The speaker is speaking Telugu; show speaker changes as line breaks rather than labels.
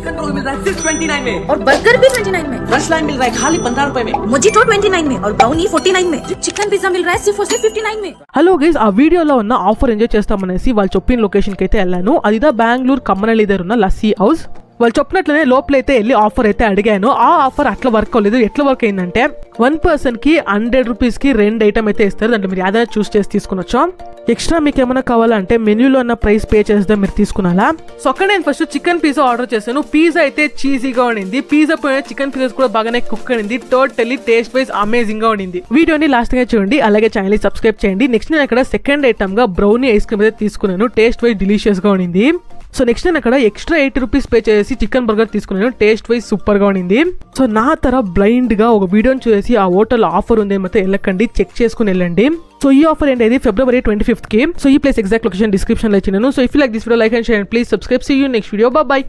चिकन रोल मिल रहा है सिर्फ 29 में
और बर्गर भी 29 में।
रश लाइन मिल रहा है खाली 15 रुपए में।
मोजिटो 29 में और ब्राउनी 49 में। चिकन पिज्जा मिल रहा है सिर्फ 59 में।
హలో గైస్, ఆ వీడియోలో ఉన్న ఆఫర్ ఎంజాయ్ చేస్తామనేసి వాళ్ళు చెప్పిన లొకేషన్ కి అయితే వెళ్ళాను. అదిదా బెంగళూరు కమ్మనల్లి దగ్గర ఉన్న లస్సీ హౌస్. వాళ్ళు చెప్పినట్లనే లోపలైతే వెళ్ళి ఆఫర్ అయితే అడిగాను. ఆ ఆఫర్ అట్లా వర్క్ అవ్వలేదు. ఎట్లా వర్క్ అయిందంటే 1 పర్సన్ కి 100 రూపీస్ కి 2 ఐటమ్ అయితే ఇస్తారు. దాంట్లో మీరు ఏదైనా చూస్ చేసి తీసుకునొచ్చు. ఎక్స్ట్రా మీకు ఏమైనా కావాలంటే మెన్యూలో ఉన్న ప్రైస్ పే చేస్తే మీరు తీసుకున్నాలా. సో అక్కడ నేను ఫస్ట్ చికెన్ పిజ్జా ఆర్డర్ చేశాను. పిజ్జా అయితే చీజీగా ఉండింది. పిజ్జా పోయిన చికెన్ పిజ్జా కూడా బాగానే కుక్ అయింది. టోటల్లీ టేస్ట్ వైజ్ అమేజింగ్ గా ఉండింది. వీడియోని లాస్ట్ గా చూడండి, అలాగే ఛానల్ ని సబ్స్క్రైబ్ చేయండి. నెక్స్ట్ నేను అక్కడ సెకండ్ ఐటమ్ గా బ్రౌనీ ఐస్ క్రీమ్ అయితే తీసుకున్నాను. టేస్ట్ వైజ్ డిలీషియస్ గా ఉండింది. సో నెక్స్ట్ నేను అక్కడ ఎక్స్ట్రా 80 రూపీస్ పే చేసి చికెన్ బర్గర్ తీసుకున్నాను. టేస్ట్ వైజ్ సూపర్ గా ఉండింది. సో నా తర బ్లైండ్ గా ఒక వీడియోని చూసి ఆ హోటల్ ఆఫర్ ఉంది మొత్తం వెళ్ళకండి, చెక్ చేసుకుని వెళ్ళండి. సో ఈ ఆఫర్ ఏంటి February 25th కి. సో ఈ ప్లేస్ ఎగ్జాక్ట్ లొకేషన్ డిస్క్రిప్షన్ లో ఇచ్చినాను. So if you like this video, like and share and please subscribe. See you next video. Bye by.